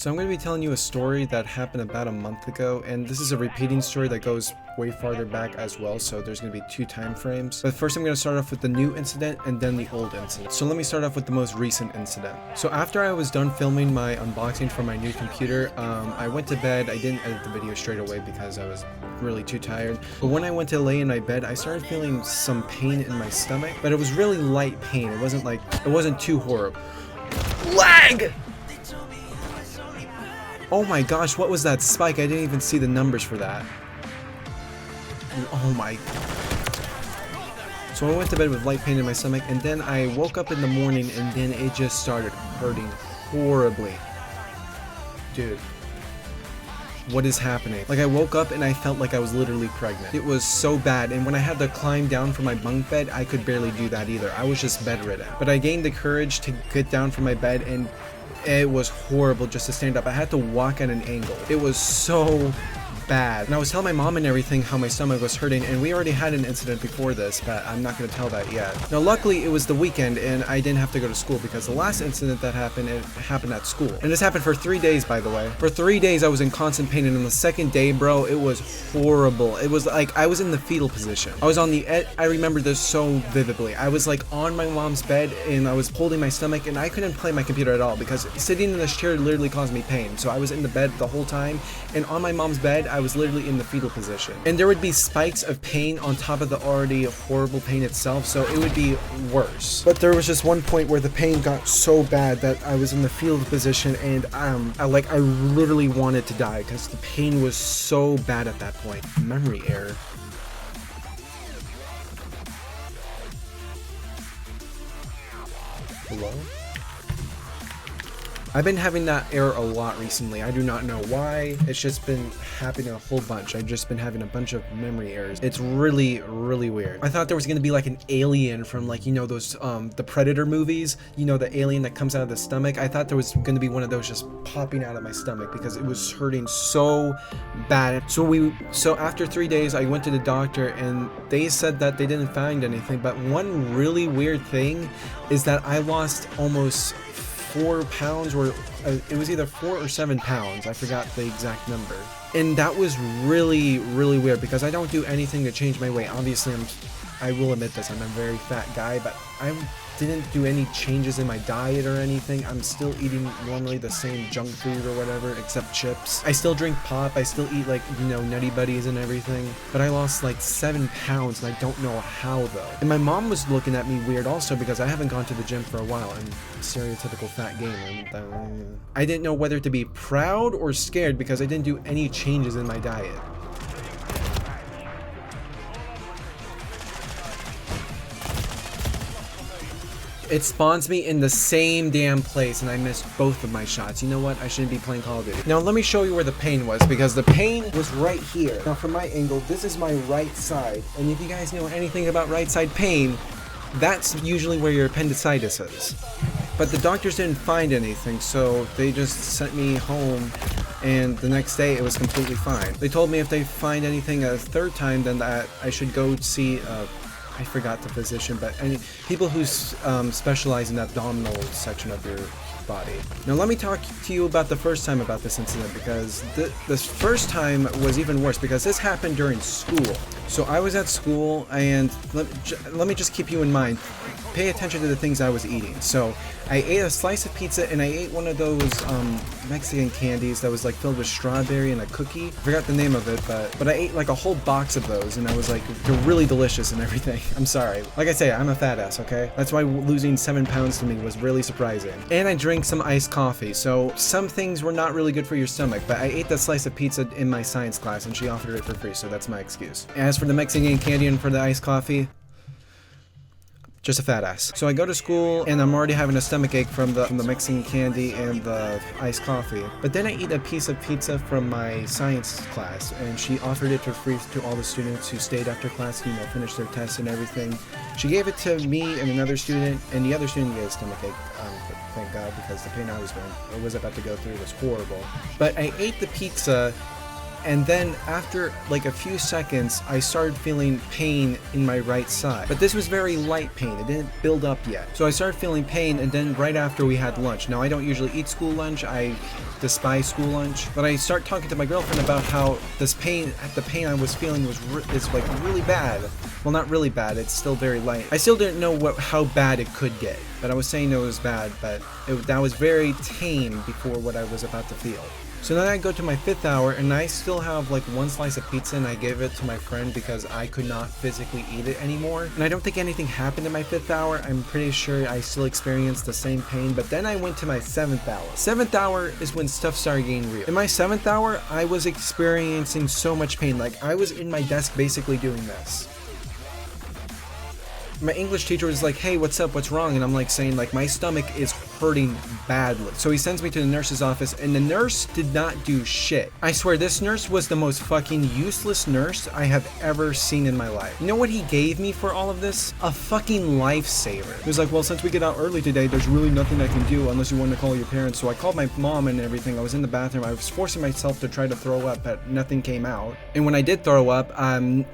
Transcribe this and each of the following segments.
So I'm going to be telling you a story that happened about a month ago, and this is a repeating story that goes way farther back as well, so there's going to be 2 time frames. But first I'm going to start off with the new incident and then the old incident. So let me start off with the most recent incident. So after I was done filming my unboxing for my new computer, I went to bed. I didn't edit the video straight away because I was really too tired. But when I went to lay in my bed, I started feeling some pain in my stomach, but it was really light pain. It wasn't too horrible. Lag! Oh my gosh, what was that spike? I didn't even see the numbers for that. Oh my. So I went to bed with light pain in my stomach, and then I woke up in the morning, and then it just started hurting horribly. Dude. What is happening? Like, I woke up and I felt like I was literally pregnant. It was so bad, and when I had to climb down from my bunk bed, I could barely do that either. I was just bedridden. But I gained the courage to get down from my bed, and it was horrible just to stand up. I had to walk at an angle. It was so bad. And I was telling my mom and everything how my stomach was hurting, and we already had an incident before this, but I'm not going to tell that yet. Now luckily it was the weekend and I didn't have to go to school, because the last incident that happened, it happened at school. And this happened for 3 days, by the way. For 3 days I was in constant pain, and on the second day, bro, it was horrible. It was like I was in the fetal position. I was on the edge. I remember this so vividly. I was like on my mom's bed and I was holding my stomach, and I couldn't play my computer at all because sitting in this chair literally caused me pain. So I was in the bed the whole time, and on my mom's bed I was literally in the fetal position, and there would be spikes of pain on top of the already horrible pain itself, so it would be worse. But there was just one point where the pain got so bad that I was in the fetal position, and I literally wanted to die because the pain was so bad at that point. Memory error. Hello? I've been having that error a lot recently. I do not know why. It's just been happening a whole bunch. I've just been having a bunch of memory errors. It's really, really weird. I thought there was gonna be like an alien from, like, you know, those the Predator movies, you know, the alien that comes out of the stomach. I thought there was gonna be one of those just popping out of my stomach because it was hurting so bad. So after 3 days, I went to the doctor and they said that they didn't find anything. But one really weird thing is that I lost almost 4 pounds, or it was either 4 or 7 pounds. I forgot the exact number. And that was really, really weird because I don't do anything to change my weight. Obviously, I will admit this, I'm a very fat guy, but I didn't do any changes in my diet or anything. I'm still eating normally the same junk food or whatever, except chips. I still drink pop. I still eat, like, you know, Nutty Buddies and everything. But I lost like 7 pounds, and I don't know how though. And my mom was looking at me weird also because I haven't gone to the gym for a while. I'm a stereotypical fat gamer. I didn't know whether to be proud or scared because I didn't do any changes in my diet. It spawns me in the same damn place, and I missed both of my shots. You know what? I shouldn't be playing Call of Duty. Now let me show you where the pain was, because the pain was right here. Now from my angle, this is my right side, and if you guys know anything about right side pain, that's usually where your appendicitis is. But the doctors didn't find anything, so they just sent me home, and the next day it was completely fine. They told me if they find anything a third time, then that I should go see I forgot the physician, but people who specialize in the abdominal section of your body. Now let me talk to you about the first time about this incident, because this first time was even worse because this happened during school. So I was at school, and let me just keep you in mind. Pay attention to the things I was eating. So I ate a slice of pizza, and I ate one of those Mexican candies that was like filled with strawberry and a cookie. I forgot the name of it, but I ate like a whole box of those, and I was like, they're really delicious and everything. I'm sorry. Like I say, I'm a fat ass, okay? That's why losing 7 pounds to me was really surprising. And I drank some iced coffee, so some things were not really good for your stomach, but I ate that slice of pizza in my science class, and she offered it for free, so that's my excuse. As for the Mexican candy and for the iced coffee, just a fat ass. So I go to school, and I'm already having a stomach ache from the Mexican candy and the iced coffee. But then I eat a piece of pizza from my science class, and she offered it for free to all the students who stayed after class, you know, finished their tests and everything. She gave it to me and another student, and the other student gave a stomach ache. Thank God, because the pain I was about to go through was horrible. But I ate the pizza, And then after like a few seconds, I started feeling pain in my right side. But this was very light pain. It didn't build up yet. So I started feeling pain, and then right after we had lunch. Now I don't usually eat school lunch. I despise school lunch. But I start talking to my girlfriend about how the pain I was feeling is like really bad. Well, not really bad. It's still very light. I still didn't know how bad it could get. But I was saying it was bad, but that was very tame before what I was about to feel. So then I go to my 5th hour, and I still have like 1 slice of pizza, and I gave it to my friend because I could not physically eat it anymore. And I don't think anything happened in my 5th hour. I'm pretty sure I still experienced the same pain, but then I went to my 7th hour. 7th hour is when stuff started getting real. In my 7th hour, I was experiencing so much pain. Like, I was in my desk basically doing this. My English teacher was like, hey, what's up, what's wrong? And I'm like saying like, my stomach is hurting badly. So he sends me to the nurse's office, and the nurse did not do shit. I swear, this nurse was the most fucking useless nurse I have ever seen in my life. You know what he gave me for all of this? A fucking lifesaver. He was like, well, since we get out early today, there's really nothing I can do unless you want to call your parents. So I called my mom and everything. I was in the bathroom. I was forcing myself to try to throw up, but nothing came out. And when I did throw up,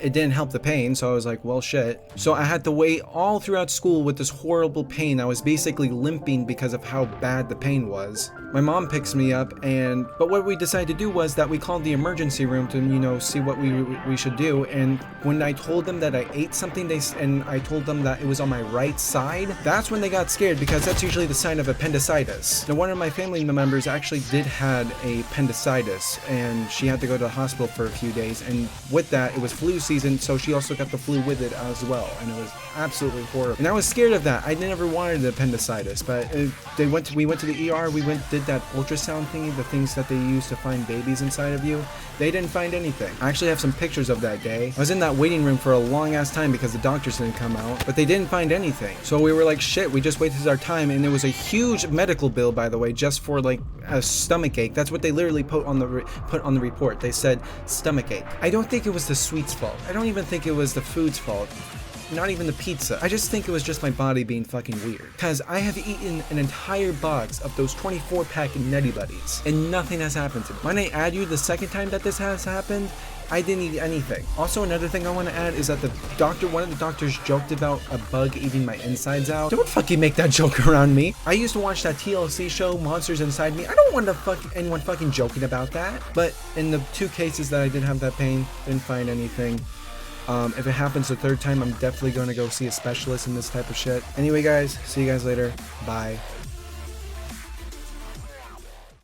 it didn't help the pain. So I was like, well, shit. So I had to wait all throughout school with this horrible pain. I was basically limping because of how bad the pain was. My mom picks me up, but what we decided to do was that we called the emergency room to, you know, see what we should do. And when I told them that I ate something, and I told them that it was on my right side, that's when they got scared, because that's usually the sign of appendicitis. Now, one of my family members actually did had a appendicitis, and she had to go to the hospital for a few days. And with that, it was flu season, so she also got the flu with it as well. And it was absolutely horrible. And I was scared of that. I never wanted the appendicitis, but we went to the ER. We did that ultrasound thingy, the things that they use to find babies inside of you. They didn't find anything. I actually have some pictures of that day. I was in that waiting room for a long ass time because the doctors didn't come out, but they didn't find anything. So we were like, shit, we just wasted our time. And it was a huge medical bill, by the way, just for like a stomach ache. That's what they literally put on the report. They said stomach ache. I don't think it was the sweet's fault. I don't even think it was the food's fault. Not even the pizza. I just think it was just my body being fucking weird. Cause I have eaten an entire box of those 24-pack Nutty Buddies, and nothing has happened to me. When I add you the second time that this has happened, I didn't eat anything. Also, another thing I want to add is that one of the doctors joked about a bug eating my insides out. Don't fucking make that joke around me. I used to watch that TLC show, Monsters Inside Me. I don't want anyone fucking joking about that. But in the 2 cases that I did have that pain, didn't find anything. If it happens the 3rd time, I'm definitely going to go see a specialist in this type of shit. Anyway, guys, see you guys later. Bye.